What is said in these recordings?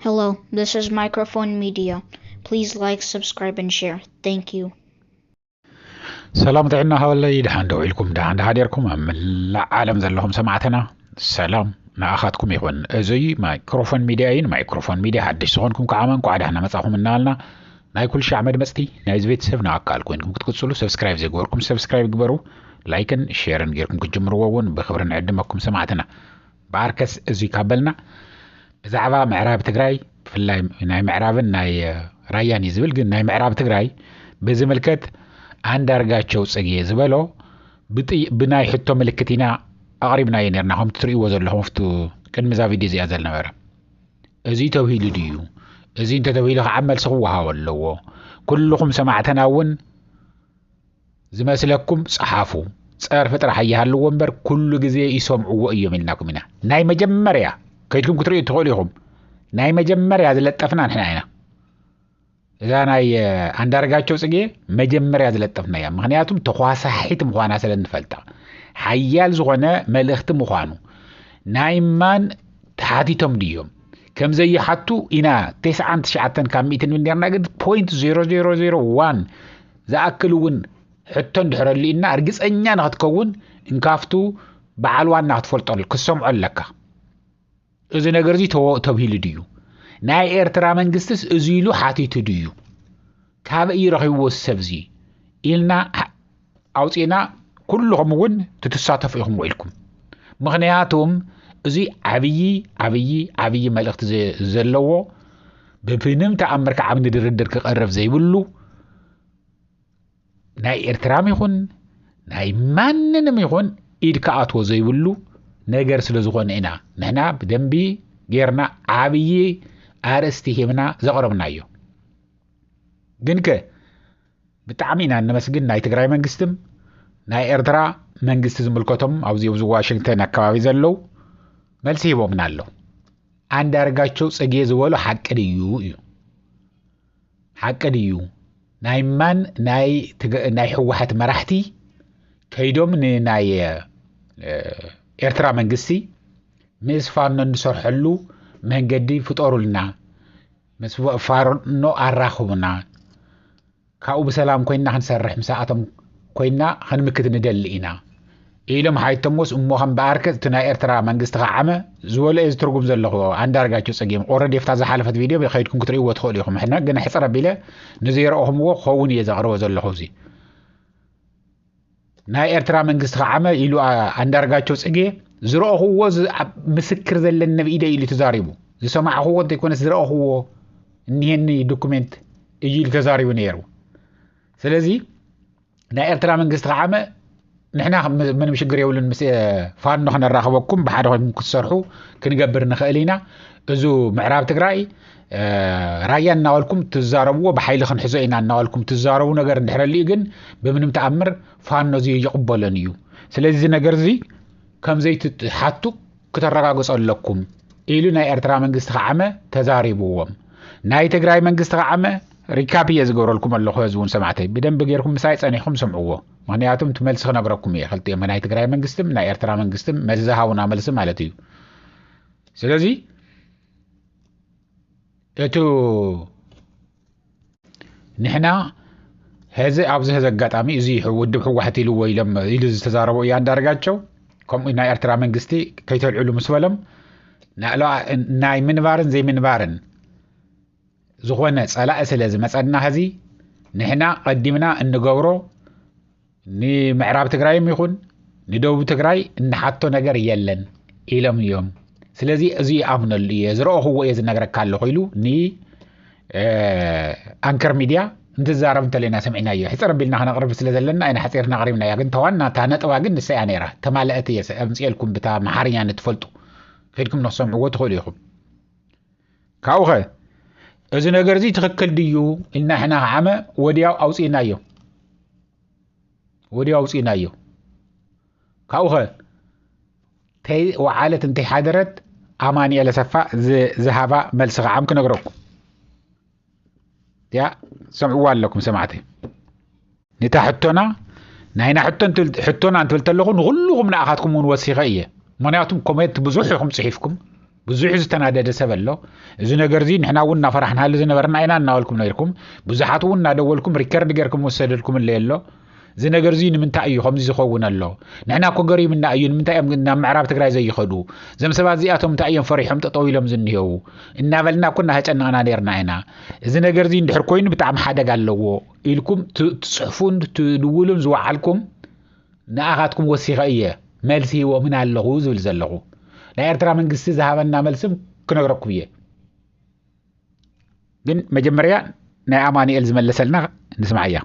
Hello, this is Microphone Media. Please like, subscribe, and share. Thank you. سلام دعنا هولي دحان دويلكم دحان دحاديركم لا عالم زلهم سمعتنا سلام نأخذكم يخون ازي مايكروفون ميدياين مايكروفون ميديا حدش سخونكم كعامان قعد احنا مساهم النالنا ناي كل شي عمد مستي ناي زبيت سفنا اكالكم انكم كتكتسلو سبسكرايب زي قولكم سبسكرايب قبرو لايكن شيرن غيركم كتجمروا وون بخبر نعدمكم سمعتنا باركس ازي كابلنا بزعبا معراب تقراي في الله ناي معرابن ناي رايان يزبل قن ناي معراب تقراي بزي ملكت አንዳርጋቸው ጽጌ ዝበሎ ብናይ ሕቶ ምልክቲና ኣቕሪብና የነርና ከም ትርእይዎ ዘለኹም ፍቱ ቅድሚ ዛ ቪድዮ እዚኣ ዘልነበረ እዚ ተባሂሉ ድዩ እዚ እንተተባሂሉ ከዓ መልሲ ክወሃብ ኣለዎ ኩልኩም ሰማዕተና እውን ዝመስለኩም ፀሓፉ ፀርፊ ጥራሕ ይሃልዎ እምበር ኩሉ ግዜ ይሰምዕዎ እዮም ኢልናኩም ኢና ናይ መጀመርያ ከይድኩም ክትርእዩ ትኽእሉ ኢኹም ናይ መጀመርያ ዝለጠፍና ንሕና ኢና إذا أنا أندرجاتشو سجى مجمرة زلتفنا يا مخنياتهم تخواص حيت مخوانا سلن فلتا حيال زغنا ملخت مخوانو نايمان تحاتيتهم ديوم كم زي حتو إنا 9 كم 200 من ديرنا قد 0.0001 ذا أكلون حتى ندحر اللي إنا أرجس أنيا نهتكون إنكافتو بعلوان نهتفلتون القسم علكا إذا نجرزي تبهيل ديو ናይ ኤርትራ መንግስትስ እዚሉ ሓቲቱ ድዩ ካብ ይረኺብዎ ሰብዚ ኢልና ኣውፂና ኩልኩም እውን ትተሳተፉ ኢኹም ኢልኩም ምክንያቱም እዚ ዓብይ መልእኽቲ ዘለዎ ብፍንም ተኣምር ከዓብ ንድርድር ክቐርብ ዘይብሉ ናይ ኤርትራም ይኹን ናይ ማንንም ይኹን ኢድ ከኣትዎ ዘይብሉ ነገር ስለ ዝኾነ ኢና ንሕና ብደንቢ ጌርና ዓብይ አርስቲ ሄምና ዘቀረብናዮ ግንከ ብጣዕሚና እንመስግን ናይ ትግራይ መንግስትም ናይ ኤርትራ መንግስት ዝምልከቶም ኣብዚ ብዙ ዋሽንግተን አካባቢ ዘለው መልሲ ሂቦምና ኣሎ አንዳርጋቸው ጽጌ ዝበሉ ሓቂ ድዩ ናይ ማን ናይ ህወሓት መራሕቲ ከይዶም ናይ ኤርትራ መንግስቲ ምስ ፋኖ እንሰርሐሉ መንገዲ ፍጦሩልና ምስ ፋኖ አራኽቡና ካኡ በሰላም ኮይና ክንሰርሕ ምሳኣቶም ኮይና ክንምክት ንደሊ ኢና ኢሎም ሃይተሞስ እሞኸም በአርከት ናይ ኤርትራ መንግስት ከዓመ ዝበለ እዚ ትርጉም ዘለኹ አንዳርጋቸው ጽጌ ኦሬዲ ፍታ ዝሓለፈት ቪድዮ ብኸይድኩም ክትርእይዎ ትኽእሉ ኢኹም ሕና ግን ሕፅረ ቢለ ንዘይረአኹምዎ ኸውን እየ ዘቕርቦ ዘለኹ እዚ ናይ ኤርትራ መንግስት ከዓመ ኢሉ አንዳርጋቸው ጽጌ ዝረአኽዎ ምስክር ዘለና ብኢደ ኢሉ ተዛሪቡ ዝሰማዕኽዎ እንተይኮነስ ዝረአኽዎ እኒሄኒ ዶኩሜንት እዩ ኢሉ ተዛሪቡ ነይሩ ስለዚ ናይ ኤርትራ መንግስት ከዓመ ንሕና ምንም ሽግር የብሉን ምስ ፋኖ ክነራኽበኩም ብሓደ ኮይንኩም ክትሰርሑ ክንገብር ንኽእል ኢና እዙ ምዕራብ ትግራይ ራያ እናበልኩም ትዛረብዎ ብሓይሊ ክንሕዞ ኢና እናበልኩም ትዛረቡ ነገር እንድሕረልዩ ግን ብምንም ተኣምር ፋኖ እዚ ይቕበሎን እዩ ስለዚ እዚ ነገር እዚ ከምዘይ ትሓቱ ከተረጋግጹ ኣለኩም ኢሉ ናይ ኤርትራ መንግስት ከዓመ ተዛሪብዎም ናይ ትግራይ መንግስት ከዓመ ሪካፕ የዝገብረልኩም ኣለኹ ህዝቡን ሰማዕተይ ብደንብ ጌርኩም ምሳይ ጸኒሕኩም ሰምዕዎ ምክንያቱም ትመልሲ ክነግረኩም እየ ክልቲኦም ናይ ትግራይ መንግስትም ናይ ኤርትራ መንግስትም መልሲ ሃቡና መልሲ ማለት እዩ ስለዚ እቱ ንሕና ህዚ ኣብዚ ህዚ ኣጋጣሚ እዚ ውድብ ህወሓት ኢልዎ ኢሉ ዝተዛረቡ እያ እንዳርጋቸው ከምኡ ናይ ኤርትራ መንግስቲ ከይተልዕሉ ምስ በሎም ናይ ምንባርን ዘይምንባርን ዝኾነ ጸላእ ስለ ዝመፀና ህዚ ንሕና ቀዲምና እንገብሮ ንምዕራብ ትግራይም ይኹን ንደቡብ ትግራይ እንሓቶ ነገር የለን ኢሎም እዮም ስለዚ እዚ ኣምነሉ እየ ዝረአኽዎ እየ ዝነግረካ ኣለኹ ኢሉ አንከር ሚድያ እንትዛረብ እንተለና ሰሚዕናዮ ሕፅር ቢልና ክነቕርብ ስለ ዘለና ኣይና ሓፂርና ቀሪብና እያ ግን ተዋና እታ ነጥባ ግን ንሰያ ነይራ ተማልአት እየ ኣምፅኤልኩም ብታ መሓርኛ ንትፈልጡ ከይድኩም ንክሰምዕዎ ትኽእሉ ኢኹም ካብኡ ኸ እዚ ነገር እዚ ትኽክል ድዩ ኢልና ሕና ዓመ ወዲያው ኣውፂናዮ ካብኡ ኸ ወዓለት እንታይ ሓደረት ኣማኒኤል ኣሰፋ ዝሃባ መልሲ ከዓም ክነግረኩም ያ ሰምዕዋ ኣለኩም ሰማዕተይ ነታ ሕቶና ናይና ሕቶና እንትብል ተለኹ ንኩልኩም ንኣኻትኩም እውን ወሲኸ እየ ምክንያቱም ኮሜንት ብዙሕ ኢኹም ፅሒፍኩም ብዙሕ ዝተናደደ ሰብ ኣሎ እዚ ነገር እዚ ንሕና እውን እናፈራሕናሉ ዝነበርና ኢና እናወልኩም ነይርኩም ብዙሓት እውን እናደወልኩም ሪከርድ ጌርኩም ወሰደልኩም ኣሎ እዚ ነገር እዚ ንምንታይ እዩ ከምዚ ዝኸውን ኣሎ ንሕና እኮ ገሪምና እዩ ንምንታይ እዮም ናብ ምዕራብ ትግራይ ዘይኸዱ እዞም ሰባት እዚኣቶም እንታይ እዮም ፈሪሖም ጠጠው ኢሎም ዝንሄው እናበልና እኮ እናጨናቕና ነርና ኢና እዚ ነገር እዚ እንድሕር ኮይኑ ብጣዕሚ ሓደጋ ኣለዎ ኢልኩም ትፅሕፉን ትድውሉን ዝወዓልኩም ንኣኻትኩም ወሲኸ እየ መልሲ ሂቦምን ኣለኹ ዝብል ዘለኹ ናይ ኤርትራ መንግስቲ ዝሃበና መልስም ክነግረኩም እየ ግን መጀመርያ ናይ ኣማኒኤል ዝመለሰልና ንስማዕ እያ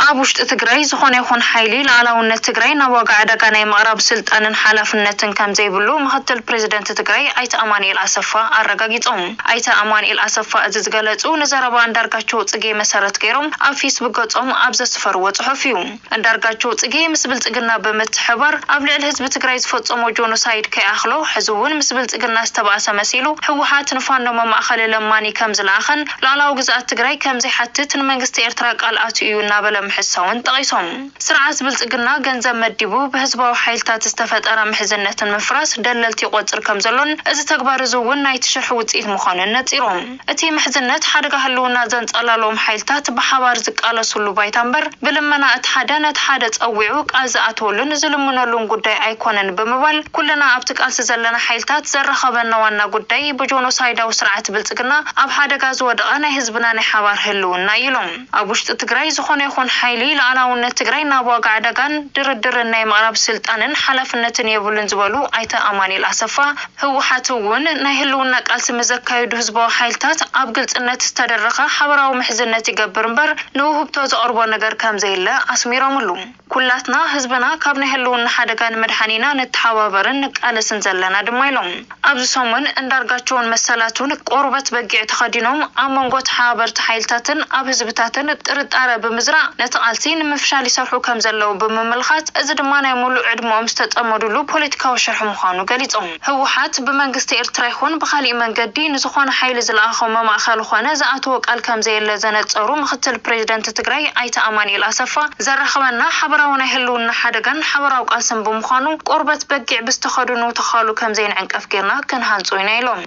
ኣብ ውሽጢ ትግራይ ዝኾነ ይኹን ሓይሊ ላዕላውነት ትግራይ ናብ ወግዓዊ ዕዳጋ ናይ ምቕራብ ስልጣንን ሓላፍነትን ከም ዘይብሉ ምክትል ፕሬዚደንት ትግራይ ኣይተ ኣማኒኤል ኣሰፋ ኣረጋጊፆም ኣይተ ኣማኒኤል ኣሰፋ እዚ ዝገለጹ ንዘረባ አንዳርጋቸው ጽጌ መሰረት ገይሮም ኣብ ፌስቡክ ገጾም ኣብ ዘስፈርዎ ጽሑፍ እዩ አንዳርጋቸው ጽጌ ምስ ብልጽግና ብምትሕባር ኣብ ልዕሊ ህዝቢ ትግራይ ዝፈጸሞ ጆኖሳይድ ከይኣኽሎ ሕዚ እውን ምስ ብልጽግና ዝተባእሰ መሲሉ ህወሓት ንፋኖ መማእኸሊ ለማኒ ከም ዝለኣኸን ላዕላዊ ግዝኣት ትግራይ ከም ዘይሓትት ንመንግስቲ ኤርትራ ቃልኣት እዩ እናበለ ምሕሳውን ጠቂሶም ስርዓት ብልጽግና ገንዘብ መዲቡ በህዝባዊ ሓይልታት ዝተፈጠረ ምሕዝነትን ምፍራስ ደለልቲ ይቆጽር ከም ዘሎን እዚ ተግባር እዚ እውን ናይ ትሽርሕ ውጽኢት ምዃኑን ነጺሮም እቲ ምሕዝነት ሓደጋ ህልውና ዘንጸላሎም ሓይልታት ብሓባር ዝቃለሱሉ ባይታ እምበር ብልመና እቲ ሓደ ነቲ ሓደ ፀዊዑ ቃል ዝኣተወሉን ዝልምነሉን ጉዳይ ኣይኮነን ብምባል ኩልና ኣብቲ ቃልሲ ዘለና ሓይልታት ዘረኸበና ዋና ጉዳይ ብጆኖሳይዳዊ ስርዓት ብልጽግና ኣብ ሓደጋ ዝወደቐ ናይ ህዝብና ናይ ሓባር ህልውና ኢሎም ኣብ ውሽጢ ትግራይ ዝኾነ ይኹን ሓይሊ ላዕላውነት ትግራይ ናብ ወግዓዊ ዕዳጋን ድርድርን ናይ ምቕራብ ስልጣንን ሓላፍነትን የብሉን ዝበሉ ኣይተ ኣማኒኤል ኣሰፋ ህወሓት እውን ናይ ህልውና ቃልሲ መዘካየዱ ህዝባዊ ሓይልታት ኣብ ግልጽነት ዝተደረኸ ሓበራዊ ምሕዝነት ይገብር እምበር ንውህብቶ ዘቕርቦ ነገር ከም ዘየለ ኣስሚሮምሉ ኩላትና ህዝብና ካብ ናይ ህልውና ሓደጋ ንመድሓኒና ንተሓባበርን ንቃለስን ዘለና ድማ ኢሎም ኣብዚ ሰሙን እንዳርጋቸውን መሰላቱን ቆርበት በጊዕ ተኸዲኖም ኣብ መንጎ ተሓባበርቲ ሓይልታትን ኣብ ህዝብታትን ጥርጣረ ብምዝራእ ነቲ ቃልሲ ንምፍሻል ይሰርሑ ከም ዘለው ብምምልኻት እዚ ድማ ናይ ሙሉእ ዕድሞኦም ዝተጠመዱሉ ፖለቲካዊ ሽርሒ ምዃኑ ገሊፆም ህወሓት ብመንግስቲ ኤርትራ ይኹን ብኻሊእ መንገዲ ንዝኾነ ሓይሊ ዝለኣኸ መማእኸሊ ኾነ ዝኣተወ ቃል ከም ዘየለ ዘነፀሩ ምክትል ፕሬዚደንት ትግራይ ኣይተ ኣማኒኤል ኣሰፋ ዘረኸበና ሓበራዊ ናይ ህልውና ሓደጋን ሓበራዊ ቃልስን ብምዃኑ ቆርበት በጊዕ ብዝተኸድኑ ተኻሉ ከም ዘይንዕንቀፍ ጌርና ክንሃንፆ ኢና ኢሎም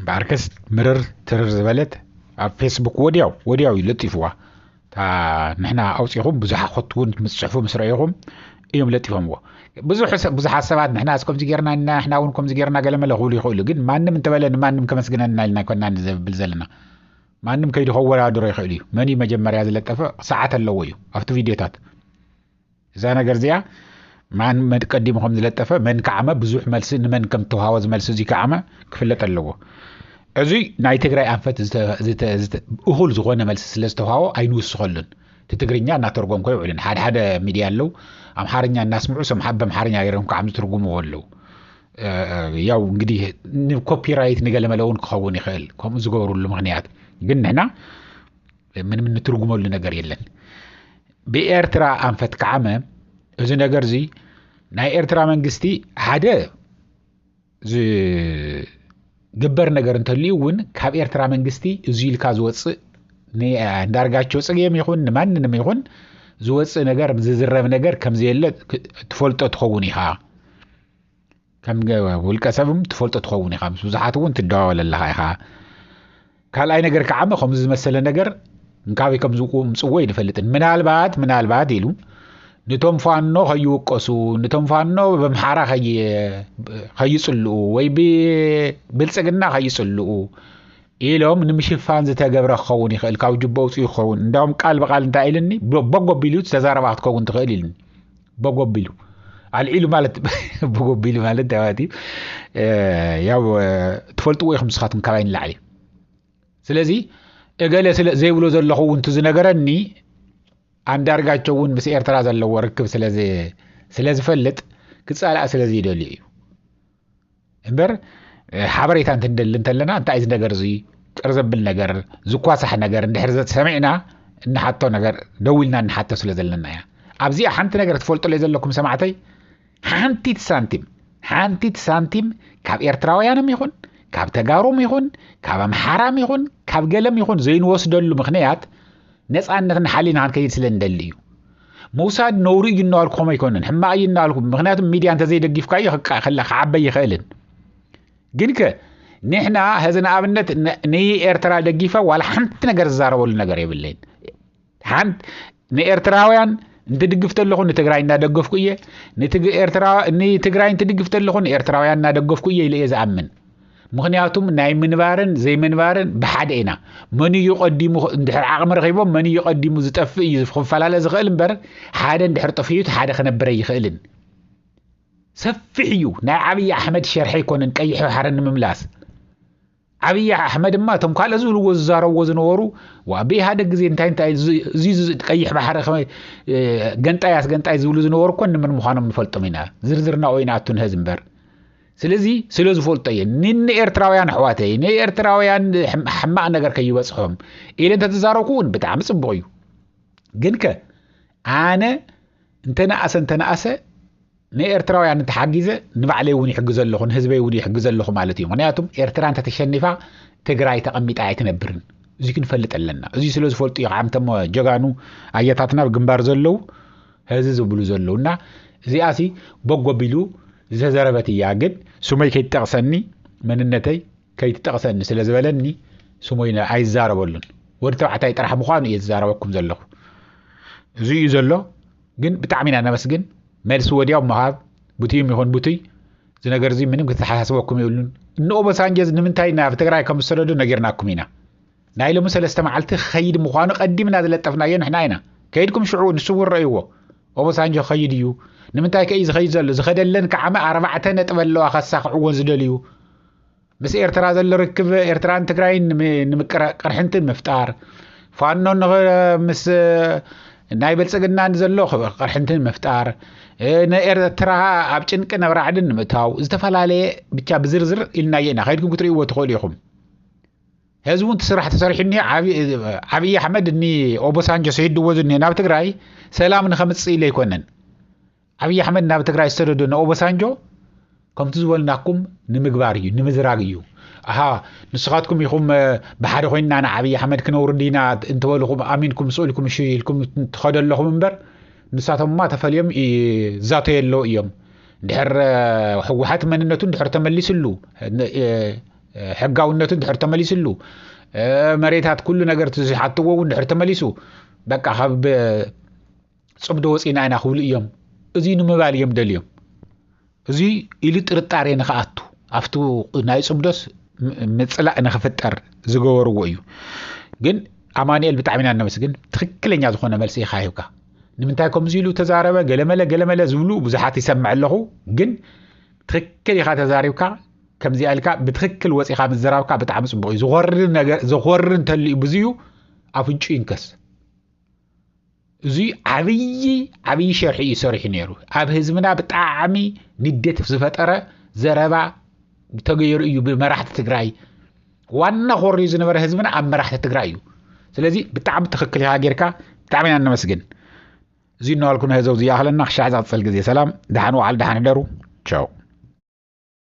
ባርከስ ምርር ትርር ዝበለት ኣብ ፌስቡክ ወዲያው ይለጢፍዋ ንሕና ኣውፂኹም ብዙሓት እውን ምጽሕፉ ምስ ረአይኹም እዮም ለጢፎምዎ ብዙሓት ሰባት ንሕና እስከምዚ ጌርና ንሕና እውን ከምዚ ጌርና ገለመለ ክብሉ ይኽእሉ ግን ማንም እንተበለ ንማንም ከመስግነና ኢልና ኮና ንዘብል ዘለና ማንም ከይዱ ከወዳድሮ ይኽእል እዩ መን መጀመርያ ዝለጠፈ ሰዓት ኣለዎ እዩ ኣብቲ ቪድዮታት እዛ ነገር እዚኣ ማን ቀዲሙ ከም ዝለጠፈ መን ከዓመ ብዙሕ መልሲ ንመን ከም ተዋሃወ ዝመልሲ እዚ ከዓመ ክፍለጥ ኣለዎ እዚ ናይ ትግራይ ኣንፈት እኹል ዝኾነ መልሲ ስለ ዝተዋሃወ ኣይንውስኸሉን ትግርኛ እናተርጎምኮ ይውዕልን ሓደ ሚድያ ኣለው ኣምሓርኛ እናስምዑ ሰምሓብ በአምሓርኛ ገይሮም ከዓም ዝትርጉሙ ኣለው ያው እንግዲህ ኮፒራይት ንገለመለውን ክኸውን ይኽእል ከምኡ ዝገበሩሉ ምክንያት ግን ንሕና ምንም ንትርጉመሉ ነገር የለን ብኤርትራ ኣንፈት ከዓመ እዚ ነገር እዚ ናይ ኤርትራ መንግስቲ ሓደ ግበር ነገር እንተልዩ እውን ካብ ኤርትራ መንግስቲ እዚ ኢልካ ዝወፅእ እንዳርጋቸው ጽጌም ይኹን ማንንም ይኹን ዝወፅእ ነገር ዝዝረብ ነገር ከም ዘየለ ትፈልጦ ትኸውን ኢኻ ከም ውልቀ ሰብም ትፈልጦ ትኸውን ኢኻ ምስ ብዙሓት እውን ትደዋወለለኻ ኢኻ ካልኣይ ነገር ከዓመ ከምዚ ዝመሰለ ነገር እንካበይ ከም ዝምፅዎ ይንፈልጥን ምናልባት ኢሉ ነቶም ፋኖ ከይውቀሱ ነቶም ፋኖ በምሓራ ከይጽልኡ ወይ ብልጽግና ከይጽልኡ ኢሎም ንምሽፋን ዝተገብረ ክኸውን ይኽእል ካብ ጅቦ ውፅኡ ይኸውን እንዳውም ቃል በቃል እንታይ ኢልኒ በጎቢሉ ተዛረባት ክኸውን ትኽእል ኢልኒ በጎቢሉ አልዒሉ ማለት በጎቢሉ ማለት ታዋቲ ያው ትፈልጥዎ ኢኹም ንስኻትኩም ካባይ ንላዕሊ ስለዚ እገለ ዘይብሎ ዘለኹ እንት ዝነገረኒ አንዳርጋቸው እውን ምስ ኤርትራ ዘለዎ ርክብ ስለዝፈልጥ ክጻላእ ስለዚ ይደልዩ እዩ እምበር ሓበሬታ እንትንደል እንተለና እንታይ እዚ ነገር እዚ ቅርዘብል ነገር ዝኳሳሕ ነገር እንድሕር ሰሚዕና እንሓቶ ነገር ደውልና እንሓቶ ስለ ዘለና ያ ኣብዚ ሓንቲ ነገር ትፈልጡ ለይ ዘለኩም ሰማዕተይ ሓንቲት ሳንቲም ካብ ኤርትራውያንም ይኹን ካብ ተጋሮም ይኹን ካብ አምሓራም ይኹን ካብ ገለም ይኹን ዘይንወስደሉ ምክንያት ነፃነትን ሓሊናን ከይድ ስለ እንደሊ እዩ موساد نوري ينالكم يكونن حما ينالكم مغنياتهم ميديا انت زي دقيف كاي خلك عبي يخيلن جنك نحنا هذا ابنت ني ارترا دقيفه ولا حنت ነገር زارول ነገር يبلين حنت ني ارتراوያን انت دقفتلخو نتግራይ እንዳደገፍኩ እየ ني تግራይ انت دقفتلخو ኤርትራውያን እንዳደገፍኩ እየ ኢለ يزعمن ምክንያቱም ናይ ምንባርን ዘይ ምንባርን በሓደ ኢና መን ይቀዲሙ እንድሕር ዓቅሚ ረኺቦም መን ይቀዲሙ ዝጠፍእ እዩ ዝኽፈላለ ዝኽእል እምበር ሓደ እንድሕር ጠፍዩት ሓደ ክነብረ ይኽእልን ሰፊሕ እዩ ናይ ዓብይ ኣሕመድ ሸርሒ ይኮነን ቀይሕ ባሕርን ምምላስ ዓብይ ኣሕመድ ማ ቶም ካለ ዝብልዎ ዝዛረብዎ ዝነበሩ ወብኢሃደ ግዜ እንታይ እዚ ቀይሕ ባሕሪ ገንጣይ ዝብሉ ዝነበሩ እኮ ንምን ምዃኖም ንፈልጦም ኢና ዝርዝርና ወይና ኣቱን ህዝ እምበር ስለዚህ ስለዚ ፈልጦ ኒ ኤርትራውያን ኣሕዋተይ ኒ ኤርትራውያን ሕማቕ ነገር ከይበፅሖም ኢለ ተዛረብኩን ብጣዕሚ ጽቡቕ እዩ ግን ከ ኣነ እንተነኣሰ ኒ ኤርትራውያን ተሓጊዘ ንባዕለይ እውን ይሕግዘ ኣለኹ ህዝበይ እውን ይሕግዘ ኣለኹ ማለት እዩ ምክንያቱም ኤርትራ እንተተሸኒፋ ትግራይ ተቐሚጣ ኣይትነብርን እዚ ክንፈልጥ ኣለና እዚ ስለዚ ፈልጡ እዩ ዓምተሞ ጀጋኑ ኣየታትና ግንባር ዘለው ህዚ ዝብሉ ዘለውና እዚኣሲ በጎቢሉ زربت ياجد سمي كي تقصني من النتي كي تقصني سلزبلني سمينا عايز زاربولن ورتو حتى يطرح مخانو يزاربكم زلخ زي زلو جن بتعمين انا بس جن مالس ودياو مهاب بوتيم يكون بوتي زي ነገር زي منم كتحاسبكم يقولون انو بسانجز نمنتاينا فتግራይ ከምሰረዱ ነገርናኩም ኢና ናይ ለሙ ሰለስተ መዓልቲ خيد مخانو قدمنا زلطفنا ين احنا اينا كيدكم شعور نسور رايو وبسانجو خيد يو نمنتاي كاي زخيزل زخدلن كعمه 4 نطب لو اخسخ عون زدليو بس ኤርትራ ዘለ ርክብ ኤርትራን ትግራይን ንምቀርሕንትን መፍጣር ፋኖ ምስ ናይ በልጽግናን ዘሎ ቀርሕንትን መፍጣር ኤርትራ ኣብ ጭንቅ ነብራዕድን ምታው ዝተፈላለየ ብቻ ብዝርዝር ኢልና የና ኸይድኩም ክትሪእዎ ትኽእሉ ኢኹም ህዝቡን ተስራሕ ተሰሪሕኒ ዓብይ ኣሕመድ ኒ ኦቦሳንጆ ሰይድዎ ዝኒ ናብ ትግራይ ሰላም ንኸምጽእ ኢለ ይኮነን ዓብይ ኣሕመድ ናብ ትግራይ ሰደዶ ኦቦሳንጆ ከምቲ ዝበልናኩም ንምግባር እዩ ንምዝራግ እዩ ኣሃ ንስኻትኩም ይኹም ብሓደ ኮይንና ዓብይ ኣሕመድ ክነውርዲና እንትበልኹም ኣሚንኩም ስኡልኩም እሺ ኢልኩም ትኸደለኹም እምበር ንሳቶምማ ተፈልዮም ዛተየሎ እዮም ድሕር ሕወሓት መንነቱ ድሕር ተመሊስሉ ሕጋውነቱ ድሕር ተመሊስሉ መሬታት ኩሉ ነገር ትዝሓትዎ ድሕር ተመሊሱ በቃ ካብ ጽብዶ ወፂና ኢና ክብሉ እዮም እዚ ንምባል እዮም ደልዮም እዚ ኢሉ ጥርጣሬ ንኸኣቱ ኣፍቱ ናይ ጽብዶስ ምጽላእ ንኽፍጠር ዝገበርዎ እዩ ግን ኣማኑኤል ብጣዕሚ ኢና ነመስግን ትክክለኛ ዝኾነ መልሲ ይኻይብካ ንምንታይ ከምዚ ኢሉ ተዛረበ ገለመለ ዝብሉ ብዙሓት ይሰምዕ ኣለኹ ግን ትክክል ኢኻ ተዛሪብካ ከምዚ ኣልካ ብትክክል ወፂኻ ምዝራብካ ብጣዕሚ ጽቡቕ እዩ ዝኸርር እንተልዩ ብዙዩ ኣፍንጩ ይንከስ እዚ ዓብይ ሸርሒ እዩ ሰሪሑ ነይሩ ኣብ ህዝብና ብጣዕሚ ንዴት ዝፈጠረ ዘረባ ተገይሩ እዩ ብመራሕቲ ትግራይ ዋና ኾሪ ዝነበረ ህዝብና ኣብ መራሕቲ ትግራይ እዩ ስለዚ ብጣዕሚ ትክክል ኢኻ ጌርካ ብጣዕሚ ኢና ነመስግን እዚ እናልኩና ህዘው ዝያኽለና ክሻዕ ዝቕፅል ግዜ ሰላም ደሓን ዋዕል ደሓን ደሩ ቻው